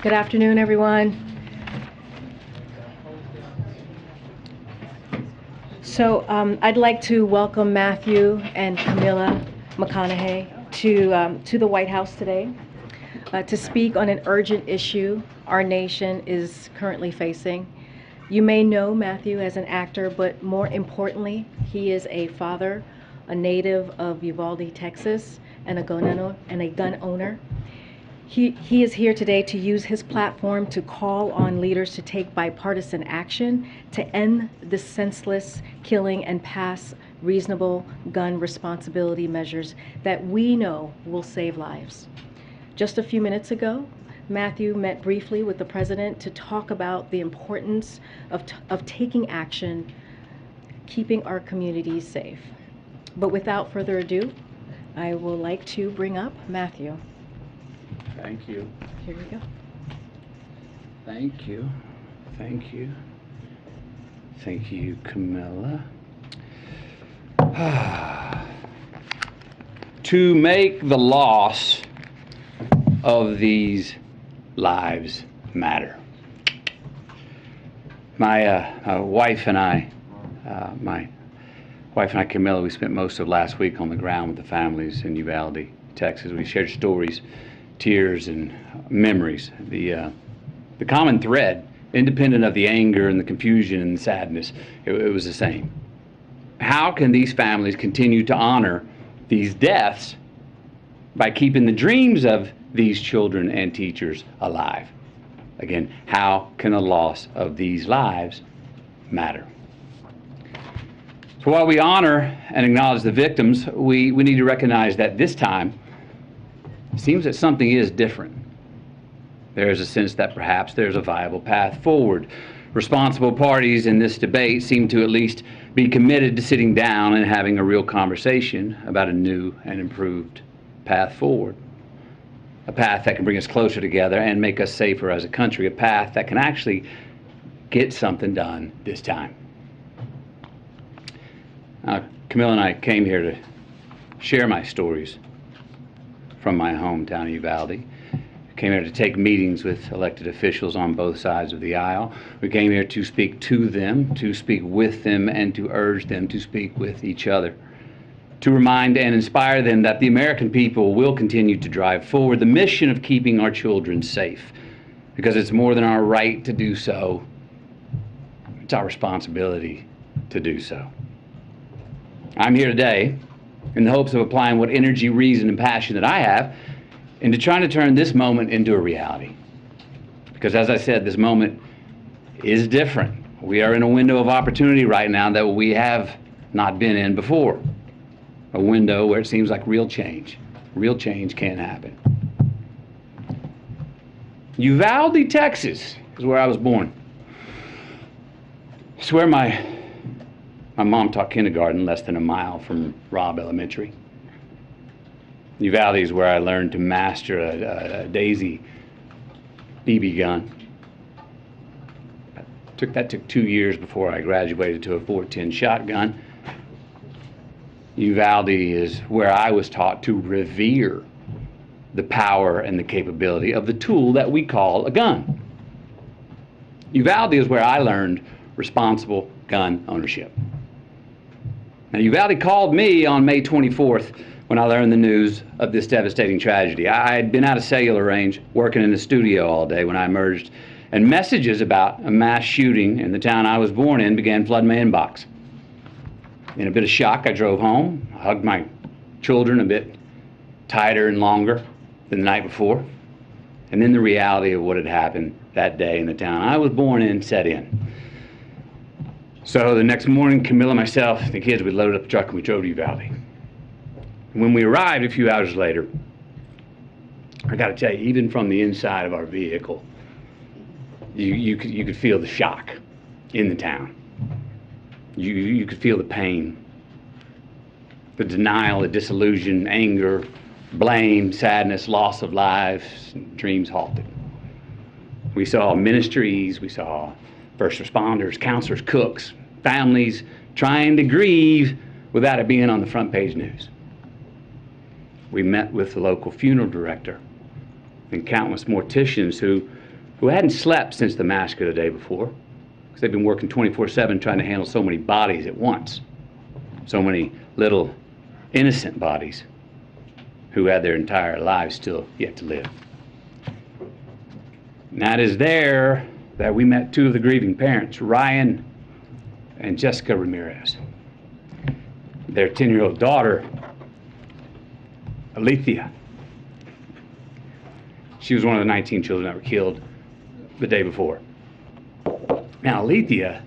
Good afternoon, everyone. So I'd like to welcome Matthew and Camilla McConaughey to the White House today to speak on an urgent issue our nation is currently facing. You may know Matthew as an actor, but more importantly, he is a father, a native of Uvalde, Texas, and a gun owner. He is here today to use his platform to call on leaders to take bipartisan action to end the senseless killing and pass reasonable gun responsibility measures that we know will save lives. Just a few minutes ago, Matthew met briefly with the president to talk about the importance of taking action, keeping our communities safe. But without further ado, I would like to bring up Matthew. Thank you. Here we go. Thank you. Thank you. Thank you, Camilla. To make the loss of these lives matter. My wife and I, Camilla, we spent most of last week on the ground with the families in Uvalde, Texas. We shared stories, tears, and memories. The common thread, independent of the anger and the confusion and the sadness, it was the same. How can these families continue to honor these deaths by keeping the dreams of these children and teachers alive? Again, how can the loss of these lives matter? So while we honor and acknowledge the victims, we need to recognize that this time, it seems that something is different. There is a sense that perhaps there's a viable path forward. Responsible parties in this debate seem to at least be committed to sitting down and having a real conversation about a new and improved path forward. A path that can bring us closer together and make us safer as a country. A path that can actually get something done this time. Camilla and I came here to share my stories from my hometown of Uvalde. We came here to take meetings with elected officials on both sides of the aisle. We came here to speak to them, to speak with them, and to urge them to speak with each other. To remind and inspire them that the American people will continue to drive forward the mission of keeping our children safe, because it's more than our right to do so, it's our responsibility to do so. I'm here today in the hopes of applying what energy, reason, and passion that I have into trying to turn this moment into a reality. Because as I said, this moment is different. We are in a window of opportunity right now that we have not been in before. A window where it seems like real change can happen. Uvalde, Texas is where I was born. It's where my mom taught kindergarten less than a mile from Robb Elementary. Uvalde is where I learned to master a Daisy BB gun. That took 2 years before I graduated to a .410 shotgun. Uvalde is where I was taught to revere the power and the capability of the tool that we call a gun. Uvalde is where I learned responsible gun ownership. Now, Uvalde called me on May 24th when I learned the news of this devastating tragedy. I had been out of cellular range, working in the studio all day when I emerged, and messages about a mass shooting in the town I was born in began flooding my inbox. In a bit of shock, I drove home, hugged my children a bit tighter and longer than the night before, and then the reality of what had happened that day in the town I was born in set in. So the next morning, Camilla, myself, and the kids, we loaded up the truck and we drove to Uvalde. And when we arrived a few hours later, I got to tell you, even from the inside of our vehicle, you could feel the shock in the town. You could feel the pain, the denial, the disillusion, anger, blame, sadness, loss of lives, dreams halted. We saw ministries, we saw first responders, counselors, cooks, families trying to grieve without it being on the front page news. We met with the local funeral director and countless morticians who who hadn't slept since the massacre the day before, because they've been working 24/7 trying to handle so many bodies at once, so many little innocent bodies who had their entire lives still yet to live. And that is there that we met two of the grieving parents, Ryan and Jessica Ramirez. Their 10-year-old daughter, Alethea. She was one of the 19 children that were killed the day before. Now, Alethea,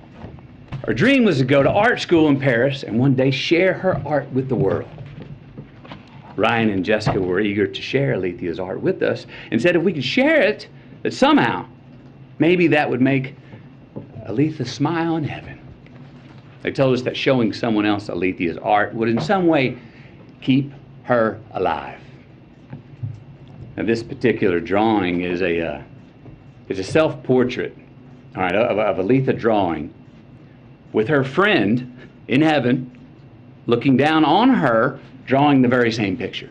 her dream was to go to art school in Paris and one day share her art with the world. Ryan and Jessica were eager to share Alethea's art with us and said if we could share it, that somehow, maybe that would make Alethea smile in heaven. They told us that showing someone else Alethea's art would in some way keep her alive. Now, this particular drawing is a self-portrait, all right, of Alethea drawing with her friend in heaven looking down on her, drawing the very same picture.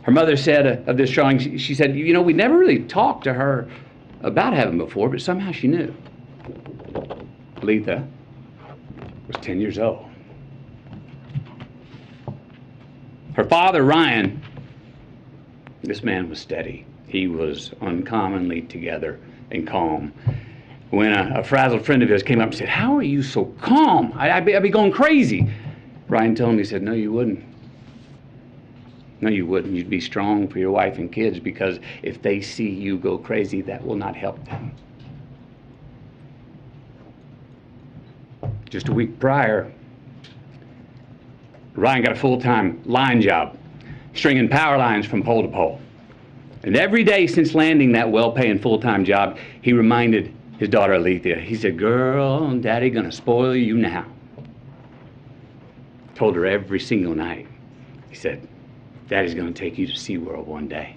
Her mother said of this drawing, she said, you know, we never really talked to her about heaven before, but somehow she knew. Alethea was 10 years old. Her father, Ryan, this man was steady. He was uncommonly together and calm. When a frazzled friend of his came up and said, how are you so calm? I'd be going crazy. Ryan told him, he said, no, you wouldn't. No, you wouldn't. You'd be strong for your wife and kids, because if they see you go crazy, that will not help them. Just a week prior, Ryan got a full-time line job, stringing power lines from pole to pole. And every day since landing that well-paying full-time job, he reminded his daughter Alethea, he said, girl, Daddy gonna spoil you now. Told her every single night. He said, Daddy's gonna take you to SeaWorld one day.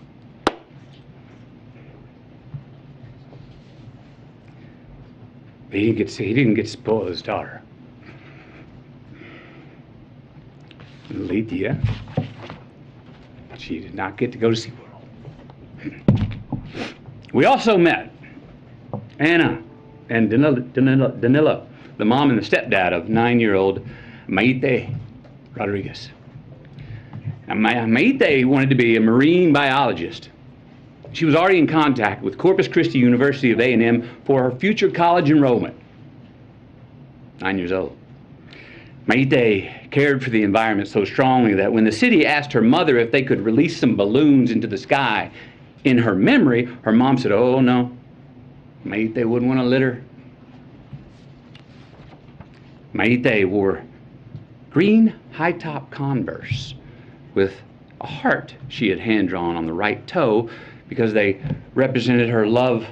But he didn't get to spoil his daughter. Alethea, she did not get to go to SeaWorld. We also met Anna and Danilo, the mom and the stepdad of 9-year-old Maite Rodriguez. Now, Maite wanted to be a marine biologist. She was already in contact with Corpus Christi University of A&M for her future college enrollment. 9 years old. Maite cared for the environment so strongly that when the city asked her mother if they could release some balloons into the sky in her memory, her mom said, oh no, Maite wouldn't want to litter. Maite wore green high-top Converse with a heart she had hand-drawn on the right toe because they represented her love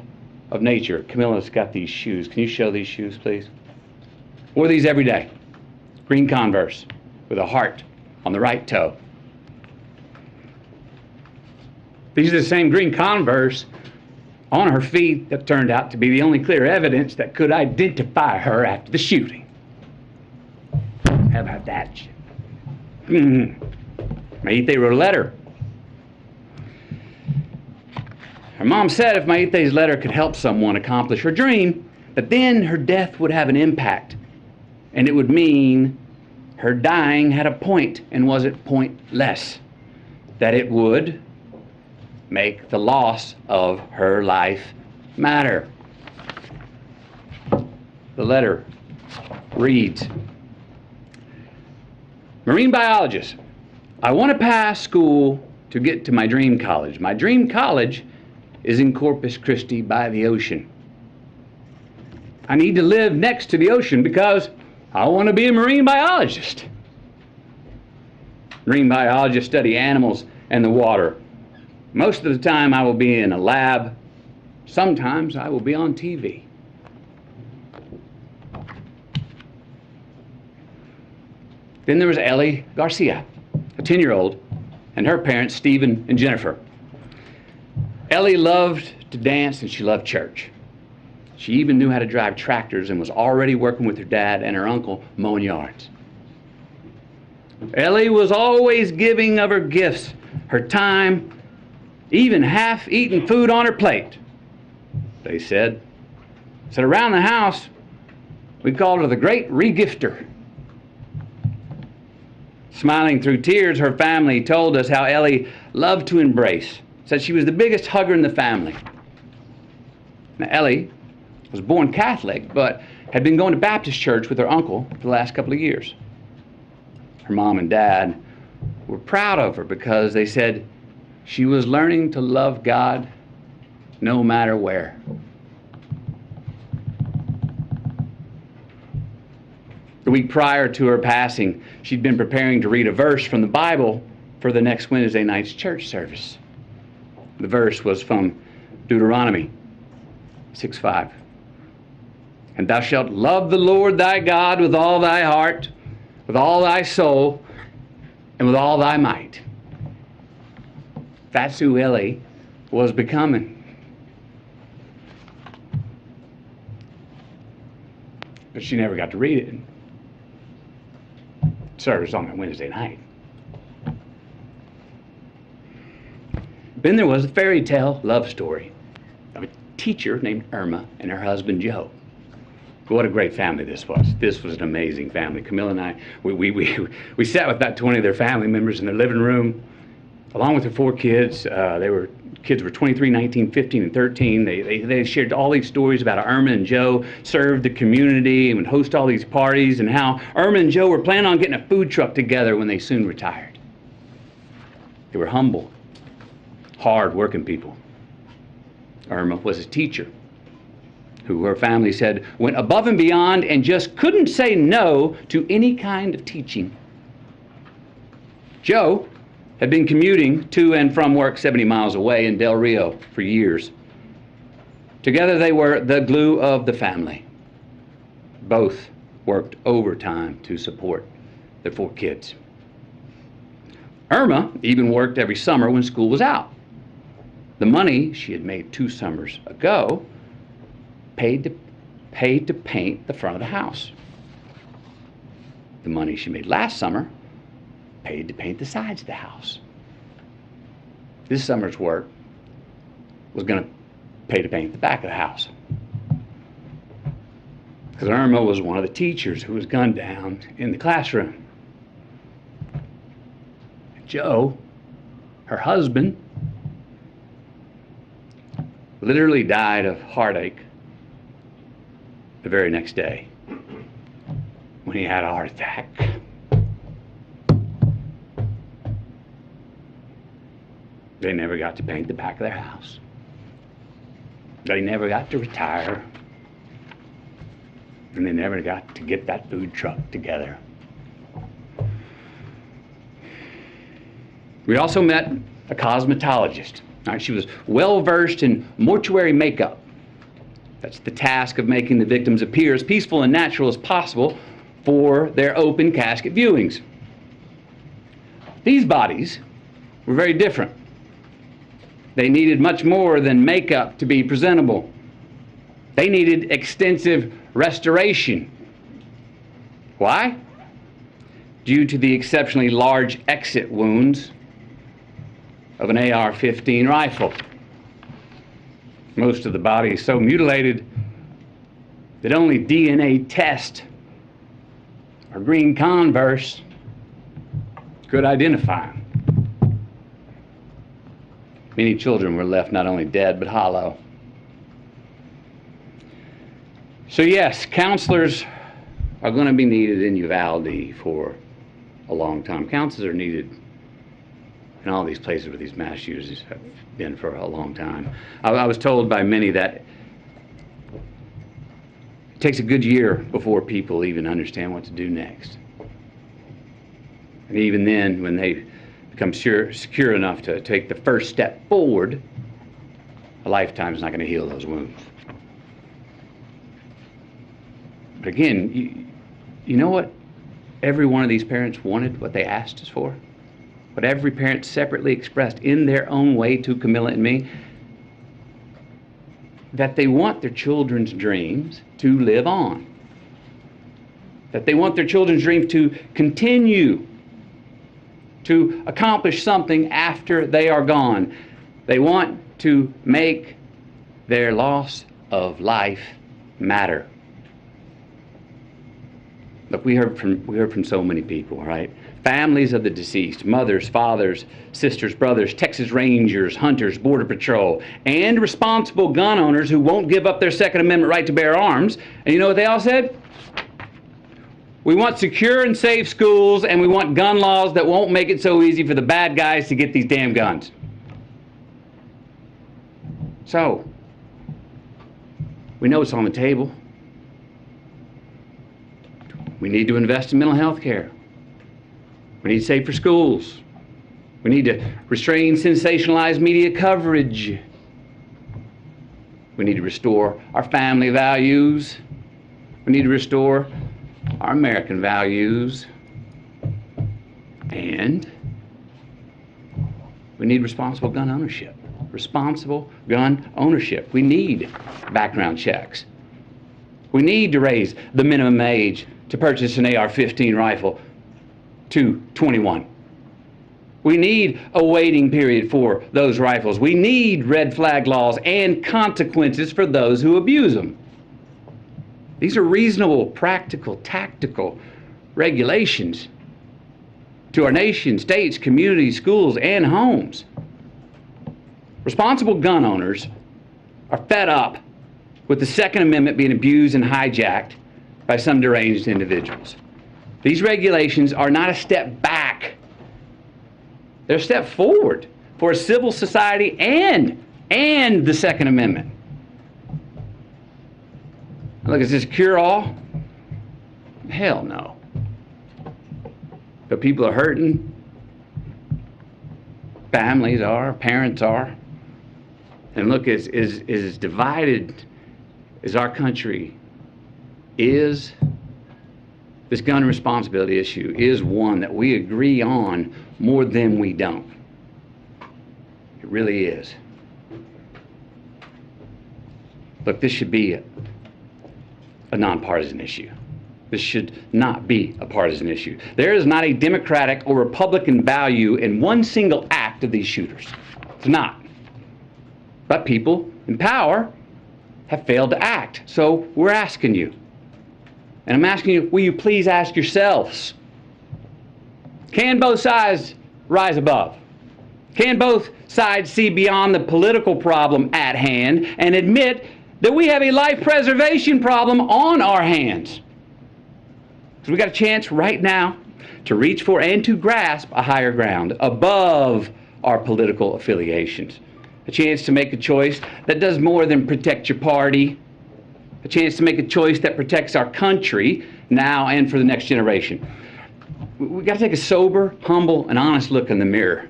of nature. Camilla's got these shoes. Can you show these shoes, please? Wore these every day. Green Converse with a heart on the right toe. These are the same green Converse on her feet that turned out to be the only clear evidence that could identify her after the shooting. How about that? Maite wrote a letter. Her mom said if Maite's letter could help someone accomplish her dream, that then her death would have an impact. And it would mean her dying had a point and wasn't pointless. That it would make the loss of her life matter. The letter reads, Marine biologist, I want to pass school to get to my dream college. My dream college is in Corpus Christi by the ocean. I need to live next to the ocean because I want to be a marine biologist. Marine biologists study animals and the water. Most of the time I will be in a lab. Sometimes I will be on TV. Then there was Ellie Garcia, a 10-year-old, and her parents, Stephen and Jennifer. Ellie loved to dance and she loved church. She even knew how to drive tractors and was already working with her dad and her uncle mowing yards. Ellie was always giving of her gifts, her time, even half-eaten food on her plate, they said. Said around the house, we called her the Great Regifter. Smiling through tears, her family told us how Ellie loved to embrace. Said she was the biggest hugger in the family. Now, Ellie was born Catholic, but had been going to Baptist church with her uncle for the last couple of years. Her mom and dad were proud of her because they said she was learning to love God no matter where. The week prior to her passing, she'd been preparing to read a verse from the Bible for the next Wednesday night's church service. The verse was from Deuteronomy 6:5. And thou shalt love the Lord thy God with all thy heart, with all thy soul, and with all thy might. That's who Ellie was becoming. But she never got to read it. Service on that Wednesday night. Then there was a fairy tale love story of a teacher named Irma and her husband Joe. What a great family this was. This was an amazing family. Camilla and I, we sat with about 20 of their family members in their living room, along with their 4 kids. Kids were 23, 19, 15, and 13. They shared all these stories about how Irma and Joe served the community and would host all these parties, and how Irma and Joe were planning on getting a food truck together when they soon retired. They were humble, hard-working people. Irma was a teacher who her family said went above and beyond and just couldn't say no to any kind of teaching. Joe had been commuting to and from work 70 miles away in Del Rio for years. Together they were the glue of the family. Both worked overtime to support their 4 kids. Irma even worked every summer when school was out. The money she had made 2 summers ago paid to paint the front of the house. The money she made last summer paid to paint the sides of the house. This summer's work was going to pay to paint the back of the house. Because Irma was one of the teachers who was gunned down in the classroom. Joe, her husband, literally died of heartache the very next day when he had a heart attack. They never got to paint the back of their house. They never got to retire. And they never got to get that food truck together. We also met a cosmetologist. She was well versed in mortuary makeup. That's the task of making the victims appear as peaceful and natural as possible for their open casket viewings. These bodies were very different. They needed much more than makeup to be presentable. They needed extensive restoration. Why? Due to the exceptionally large exit wounds of an AR-15 rifle. Most of the body is so mutilated that only DNA test or green Converse could identify them. Many children were left not only dead but hollow. So yes, counselors are going to be needed in Uvalde for a long time. Counselors are needed in all these places where these mass shooters have been for a long time. I was told by many that it takes a good year before people even understand what to do next. And even then, when they become secure enough to take the first step forward, a lifetime is not going to heal those wounds. But again, you know what every one of these parents wanted, what they asked us for? What every parent separately expressed in their own way to Camilla and me? That they want their children's dreams to live on. That they want their children's dreams to continue to accomplish something after they are gone. They want to make their loss of life matter. Look, we heard from so many people, right? Families of the deceased, mothers, fathers, sisters, brothers, Texas Rangers, hunters, Border Patrol, and responsible gun owners who won't give up their Second Amendment right to bear arms. And you know what they all said? We want secure and safe schools, and we want gun laws that won't make it so easy for the bad guys to get these damn guns. So, we know it's on the table. We need to invest in mental health care. We need safer schools. We need to restrain sensationalized media coverage. We need to restore our family values. We need to restore our American values. And we need responsible gun ownership. Responsible gun ownership. We need background checks. We need to raise the minimum age to purchase an AR-15 rifle to 21. We need a waiting period for those rifles. We need red flag laws and consequences for those who abuse them. These are reasonable, practical, tactical regulations to our nation, states, communities, schools, and homes. Responsible gun owners are fed up with the Second Amendment being abused and hijacked by some deranged individuals. These regulations are not a step back. They're a step forward for a civil society and the Second Amendment. Look, is this cure-all? Hell no. But people are hurting. Families are, parents are. And look, as divided as our country is, this gun responsibility issue is one that we agree on more than we don't. It really is. Look, this should be a nonpartisan issue. This should not be a partisan issue. There is not a Democratic or Republican value in one single act of these shooters. It's not. But people in power have failed to act. So we're asking you. And I'm asking you, will you please ask yourselves, can both sides rise above? Can both sides see beyond the political problem at hand and admit that we have a life preservation problem on our hands? Because we got a chance right now to reach for and to grasp a higher ground above our political affiliations. A chance to make a choice that does more than protect your party. A chance to make a choice that protects our country now and for the next generation. We got to take a sober, humble, and honest look in the mirror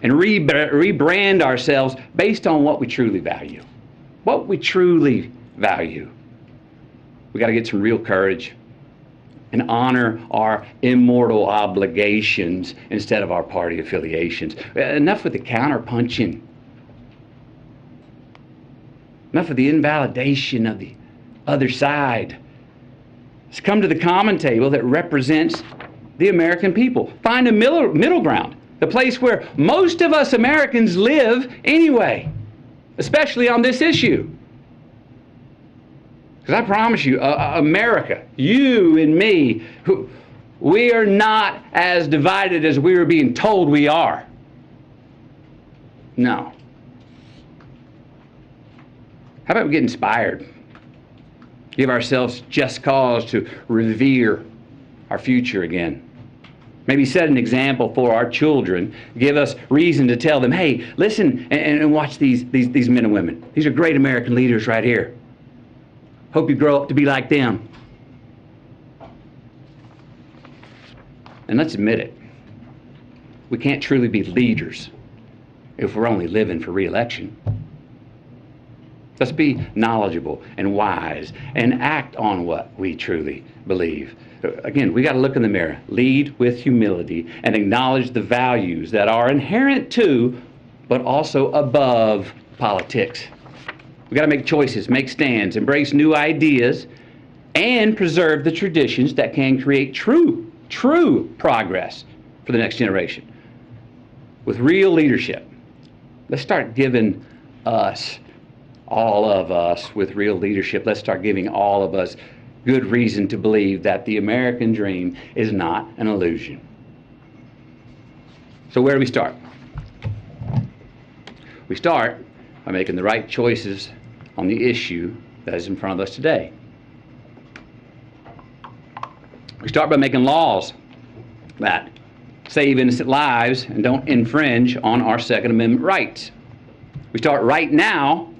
and rebrand ourselves based on what we truly value. What we truly value. We got to get some real courage and honor our immortal obligations instead of our party affiliations. Enough with the counterpunching. Enough of the invalidation of the other side. Let's come to the common table that represents the American people. Find a middle ground, the place where most of us Americans live anyway, especially on this issue. Because I promise you, America, you and me, we are not as divided as we are being told we are. No. How about we get inspired? Give ourselves just cause to revere our future again. Maybe set an example for our children. Give us reason to tell them, hey, listen and watch these men and women. These are great American leaders right here. Hope you grow up to be like them. And let's admit it. We can't truly be leaders if we're only living for re-election. Let's be knowledgeable and wise and act on what we truly believe. Again, we got to look in the mirror, lead with humility, and acknowledge the values that are inherent to, but also above politics. We got to make choices, make stands, embrace new ideas, and preserve the traditions that can create true progress for the next generation. With real leadership, Let's start giving us, all of us with real leadership, let's start giving all of us good reason to believe that the American dream is not an illusion. So where do we start? We start by making the right choices on the issue that is in front of us today. We start by making laws that save innocent lives and don't infringe on our Second Amendment rights. We start right now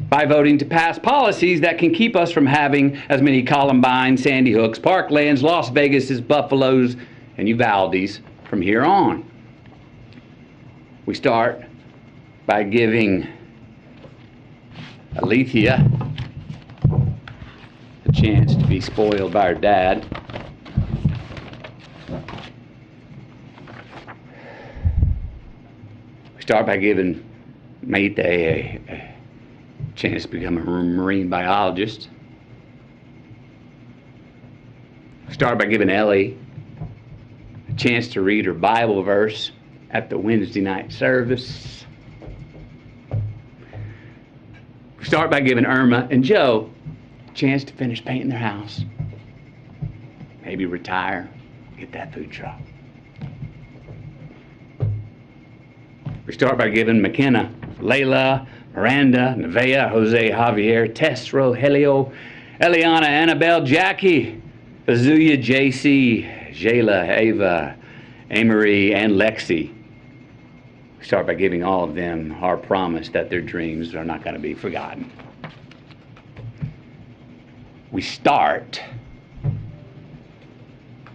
by voting to pass policies that can keep us from having as many Columbine, Sandy Hooks, Parklands, Las Vegases, Buffaloes, and Uvaldes from here on. We start by giving Alethea a chance to be spoiled by her dad. We start by giving Mayte a chance to become a marine biologist. We start by giving Ellie a chance to read her Bible verse at the Wednesday night service. We start by giving Irma and Joe a chance to finish painting their house. Maybe retire, get that food truck. We start by giving McKenna, Layla, Miranda, Nevaeh, Jose, Javier, Tess, Rogelio, Eliana, Annabelle, Jackie, Azuya, JC, Jayla, Ava, Amory, and Lexi. We start by giving all of them our promise that their dreams are not going to be forgotten. We start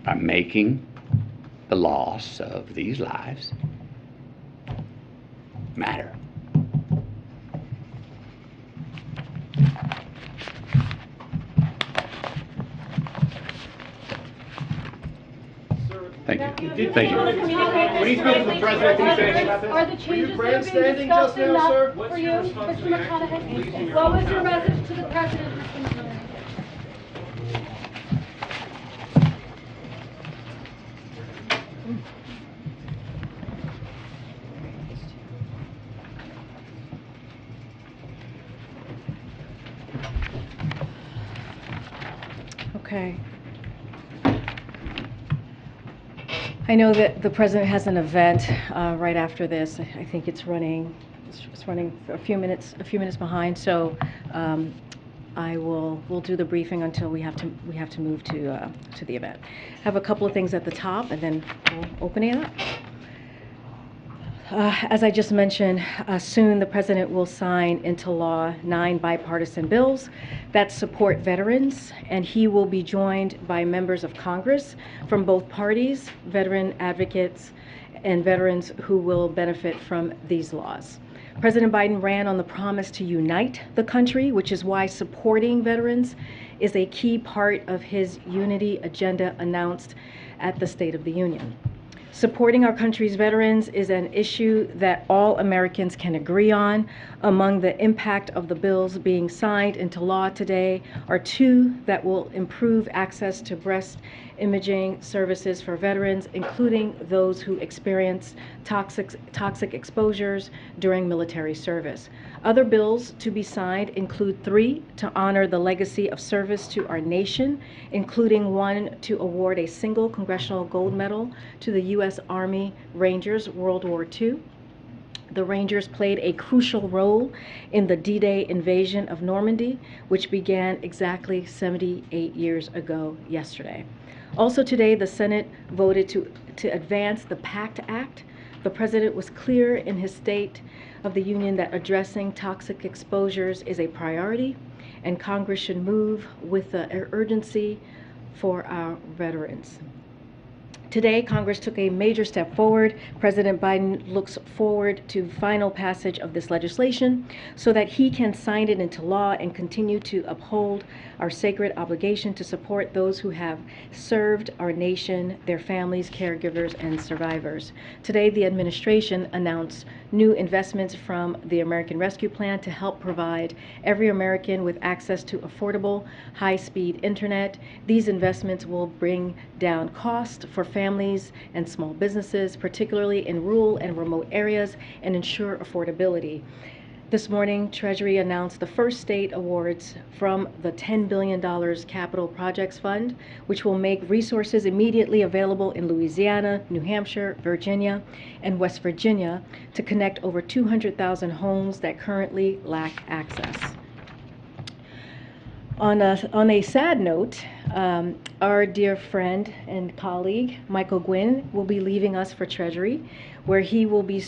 by making the loss of these lives matter. Thank you. Thank you. When he spoke to the president, did he say anything about this? Are the changes that are being discussed enough for you, Mr. McConaughey? What was your message to the president, Mr. McConaughey? Okay. I know that the president has an event right after this. I think it's running a few minutes behind. So we'll do the briefing until we have to move to the event. I have a couple of things at the top, and then we'll open it up. As I just mentioned, soon the president will sign into law 9 bipartisan bills that support veterans, and he will be joined by members of Congress from both parties, veteran advocates, and veterans who will benefit from these laws. President Biden ran on the promise to unite the country, which is why supporting veterans is a key part of his unity agenda announced at the State of the Union. Supporting our country's veterans is an issue that all Americans can agree on. Among the impact of the bills being signed into law today are 2 that will improve access to breast imaging services for veterans, including those who experience toxic exposures during military service. Other bills to be signed include 3 to honor the legacy of service to our nation, including 1 to award a single Congressional Gold Medal to the U.S. Army Rangers World War II. The Rangers played a crucial role in the D-Day invasion of Normandy, which began exactly 78 years ago yesterday. Also today, the Senate voted to advance the PACT Act. The president was clear in his State of the Union that addressing toxic exposures is a priority, and Congress should move with urgency for our veterans. Today, Congress took a major step forward. President Biden looks forward to final passage of this legislation so that he can sign it into law and continue to uphold our sacred obligation to support those who have served our nation, their families, caregivers, and survivors. Today, the administration announced new investments from the American Rescue Plan to help provide every American with access to affordable, high-speed internet. These investments will bring down costs for families families and small businesses, particularly in rural and remote areas, and ensure affordability. This morning, Treasury announced the first state awards from the $10 billion Capital Projects Fund, which will make resources immediately available in Louisiana, New Hampshire, Virginia, and West Virginia to connect over 200,000 homes that currently lack access. On a sad note, our dear friend and colleague, Michael Gwynn, will be leaving us for Treasury, where he will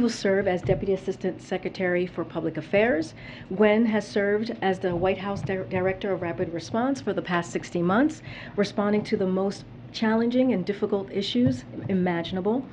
serve as Deputy Assistant Secretary for Public Affairs. Gwynn has served as the White House Director of Rapid Response for the past 60 months, responding to the most challenging and difficult issues imaginable.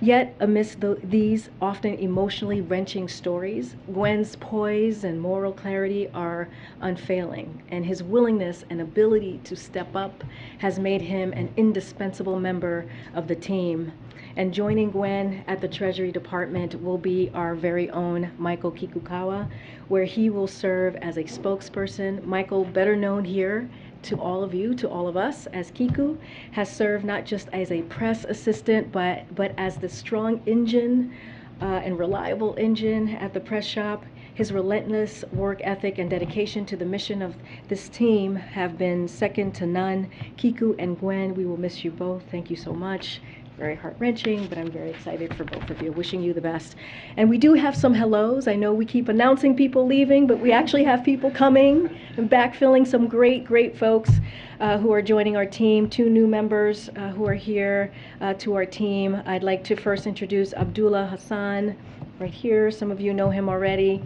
Yet, amidst these often emotionally wrenching stories, Gwen's poise and moral clarity are unfailing, and his willingness and ability to step up has made him an indispensable member of the team. And joining Gwen at the Treasury Department will be our very own Michael Kikukawa, where he will serve as a spokesperson. Michael, better known here to all of you, to all of us, as Kiku, has served not just as a press assistant, but as the strong engine and reliable engine at the press shop. His relentless work ethic and dedication to the mission of this team have been second to none. Kiku and Gwen, we will miss you both. Thank you so much. Very heart-wrenching, but I'm very excited for both of you, wishing you the best. And we do have some hellos. I know we keep announcing people leaving, but we actually have people coming and backfilling, some great folks who are joining our team, 2 new members who are here to our team. I'd like to first introduce Abdullah Hassan, right here. Some of you know him already,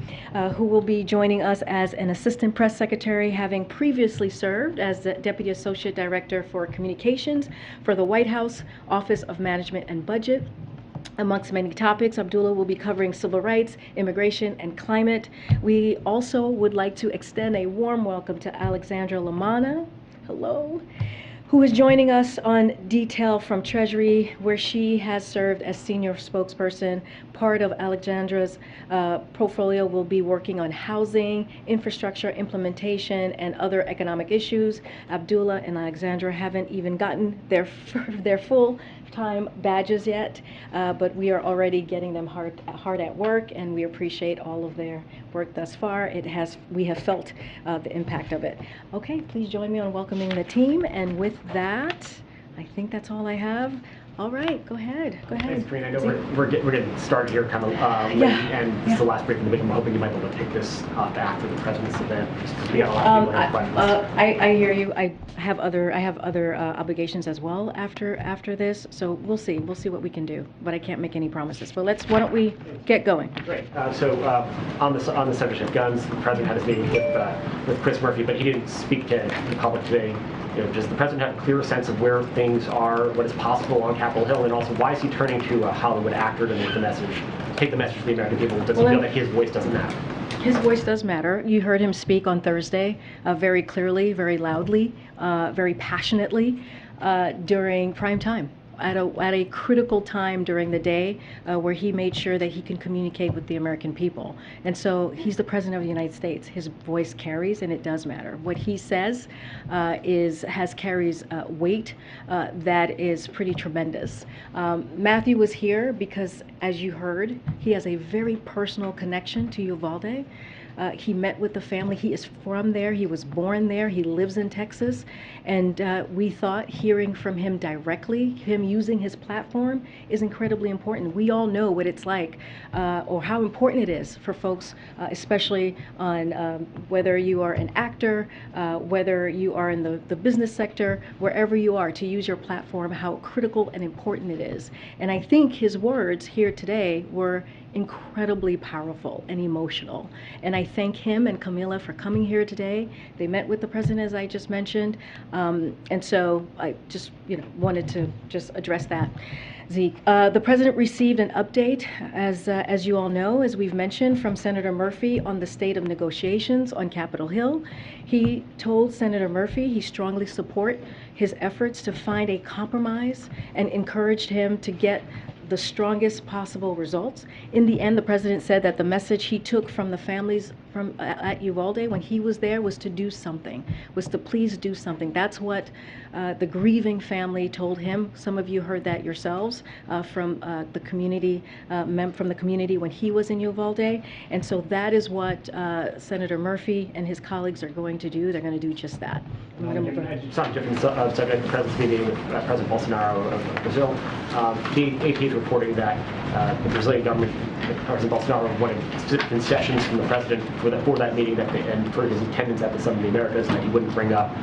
who will be joining us as an assistant press secretary, having previously served as the Deputy Associate Director for Communications for the White House Office of Management and Budget. Amongst many topics, Abdullah will be covering civil rights, immigration, and climate. We also would like to extend a warm welcome to Alexandra Lamana. Hello. Who is joining us on detail from Treasury, where she has served as senior spokesperson. Part of Alexandra's portfolio will be working on housing, infrastructure implementation, and other economic issues. Abdullah and Alexandra haven't even gotten their full-time badges yet, but we are already getting them hard at work, and we appreciate all of their work thus far. We have felt the impact of it. Okay, please join me on welcoming the team, and with that, I think that's all I have. All right, go ahead. Thanks, Karine. I know we're getting started here kind of late, and this is the last briefing of the week. I'm hoping you might be able to take this up after the president's event, just because we got a lot of people have questions. I hear you. I have other obligations as well after this, so we'll see what we can do. But I can't make any promises. But why don't we get going? Great. So on the subject of guns, the president had his meeting with Chris Murphy, but he didn't speak to the public today. Does the president have a clearer sense of where things are, what is possible on Capitol Hill, and also why is he turning to a Hollywood actor to take the message to the American people? Does he feel that his voice doesn't matter? His voice does matter. You heard him speak on Thursday very clearly, very loudly, very passionately during prime time. At a critical time during the day where he made sure that he can communicate with the American people. And so he's the President of the United States. His voice carries, and it does matter. What he says carries weight that is pretty tremendous. Matthew was here because, as you heard, he has a very personal connection to Uvalde. He met with the family. He is from there. He was born there. He lives in Texas. And we thought hearing from him directly, him using his platform, is incredibly important. We all know what it's like or how important it is for folks, especially on whether you are an actor, whether you are in the business sector, wherever you are, to use your platform, how critical and important it is. And I think his words here today were incredibly powerful and emotional. And I thank him and Camilla for coming here today. They met with the president, as I just mentioned. And so I just wanted to just address that. Zeke, the president received an update, as you all know, as we've mentioned, from Senator Murphy on the state of negotiations on Capitol Hill. He told Senator Murphy he strongly support his efforts to find a compromise and encouraged him to get the strongest possible results. In the end, the president said that the message he took from the families at Uvalde when he was there was to do something, was to please do something. That's what the grieving family told him. Some of you heard that yourselves from the community when he was in Uvalde. And so that is what Senator Murphy and his colleagues are going to do. They're going to do just that. It's not a different subject. The president's meeting with President Bolsonaro of Brazil. The AP is reporting that the Brazilian government, President Bolsonaro, wanted concessions from the president for that meeting and for his attendance at the Summit of the Americas, that he wouldn't bring up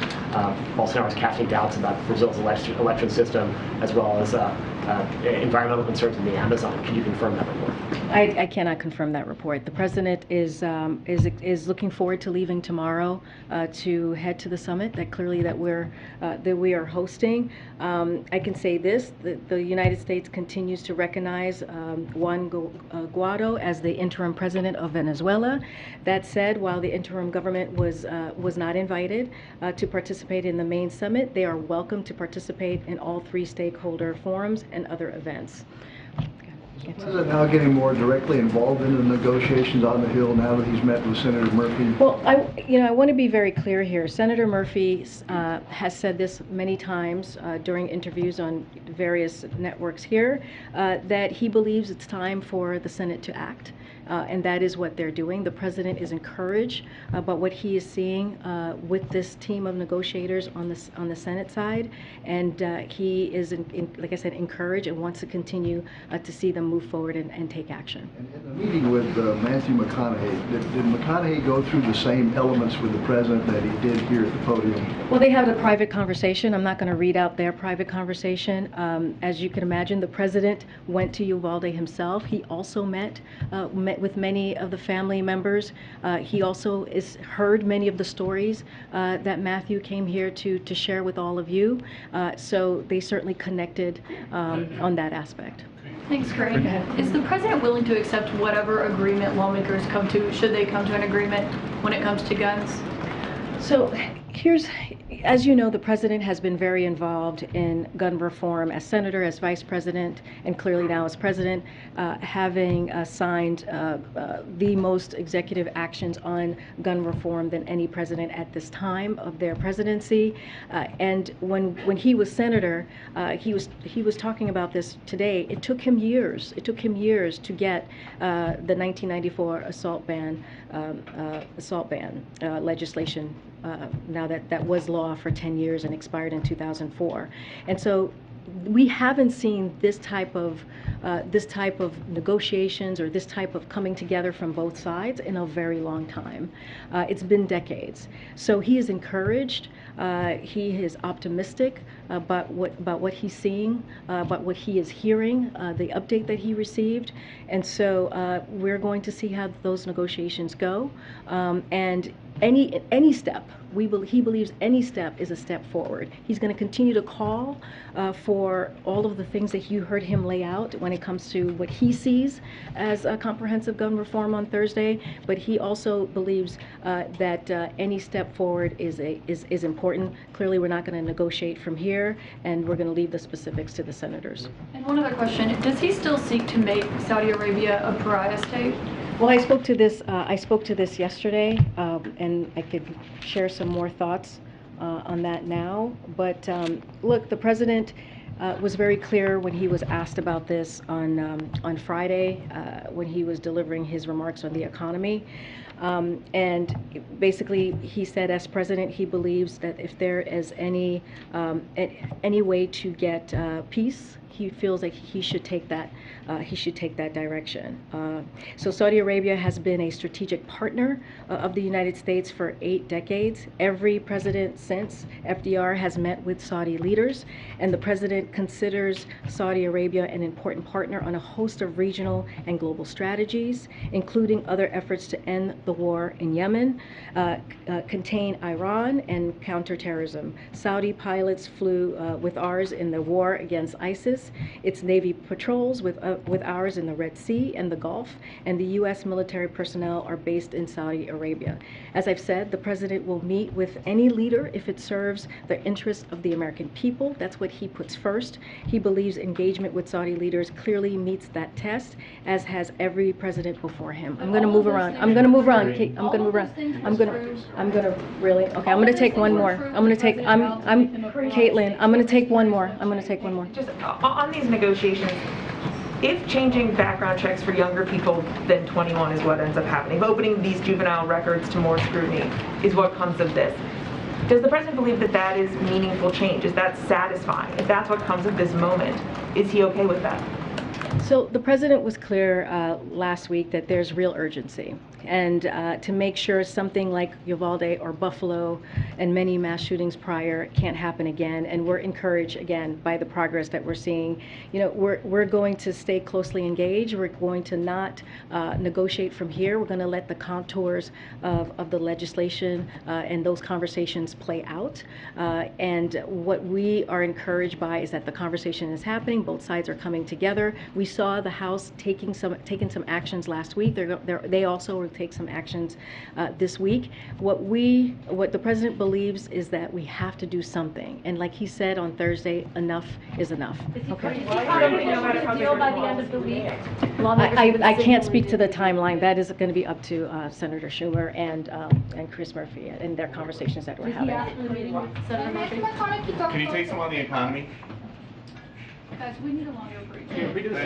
Bolsonaro's casting doubts about Brazil's election system, as well as environmental concerns in the Amazon. Can you confirm that report? I cannot confirm that report. The president is looking forward to leaving tomorrow to head to the summit that we are hosting. I can say this: the United States continues to recognize Juan Guaido as the interim president of Venezuela. That said, while the interim government was not invited to participate in the main summit, they are welcome to participate in all 3 stakeholder forums and other events. Is the President now getting more directly involved in the negotiations on the Hill now that he's met with Senator Murphy? Well, I want to be very clear here. Senator Murphy has said this many times during interviews on various networks here, that he believes it's time for the Senate to act. And that is what they're doing. The president is encouraged about what he is seeing with this team of negotiators on the Senate side, and he is, like I said, encouraged and wants to continue to see them move forward and take action. And in the meeting with Matthew McConaughey, did McConaughey go through the same elements with the president that he did here at the podium? Well, they had a private conversation. I'm not going to read out their private conversation. As you can imagine, the president went to Uvalde himself. He also met with many of the family members. He also heard many of the stories that Matthew came here to share with all of you. So they certainly connected on that aspect. Thanks, Karine. Is the president willing to accept whatever agreement lawmakers come to, should they come to an agreement when it comes to guns? So as you know, the president has been very involved in gun reform as senator, as vice president, and clearly now as president, having signed the most executive actions on gun reform than any president at this time of their presidency. And when he was senator, he was talking about this today. It took him years. It took him years to get the 1994 assault ban legislation. Now that was law for 10 years and expired in 2004. And so we haven't seen this type of negotiations or this type of coming together from both sides in a very long time. It's been decades. So he is encouraged. He is optimistic about what he's seeing, about what he is hearing, the update that he received. And so we're going to see how those negotiations go. And any step, he believes any step is a step forward. He's going to continue to call for all of the things that you heard him lay out when it comes to what he sees as a comprehensive gun reform on Thursday. But he also believes that any step forward is important. Clearly, we're not going to negotiate from here, and we're going to leave the specifics to the senators. And one other question: does he still seek to make Saudi Arabia a pariah state? Well, I spoke to this yesterday, and I could share some more thoughts on that now. But look, the president was very clear when he was asked about this on Friday when he was delivering his remarks on the economy. And basically, he said, as president, he believes that if there is any way to get peace, he feels like he should take that direction. So Saudi Arabia has been a strategic partner of the United States for 8 decades. Every president since FDR has met with Saudi leaders, and the president considers Saudi Arabia an important partner on a host of regional and global strategies, including other efforts to end the war in Yemen, contain Iran, and counterterrorism. Saudi pilots flew with ours in the war against ISIS. Its Navy patrols with ours in the Red Sea and the Gulf, and the U.S. military personnel are based in Saudi Arabia. As I've said, the president will meet with any leader if it serves the interests of the American people. That's what he puts first. He believes engagement with Saudi leaders clearly meets that test, as has every president before him. I'm going to move around. on, Kate, I'm gonna move around. I'm gonna really, okay, I'm gonna take one more. Caitlin, I'm gonna take one more. Just on these negotiations, if changing background checks for younger people than 21 is what ends up happening, if opening these juvenile records to more scrutiny is what comes of this, does the president believe that that is meaningful change? Is that satisfying? If that's what comes of this moment, is he okay with that? So the president was clear last week that there's real urgency, and to make sure something like Uvalde or Buffalo and many mass shootings prior can't happen again. And we're encouraged again by the progress that we're seeing. You know, we're going to stay closely engaged. We're going to not negotiate from here. We're going to let the contours of the legislation and those conversations play out. And what we are encouraged by is that the conversation is happening. Both sides are coming together. We saw the House taking some actions last week. They also will take some actions this week. What the president believes is that we have to do something. And like he said on Thursday, enough is enough. Okay. By the end of the week. I can't speak to the timeline. That is going to be up to Senator Schumer and Chris Murphy and their conversations that we're having. Can you take some on the economy? Guys, we need a longer break. Can we do this?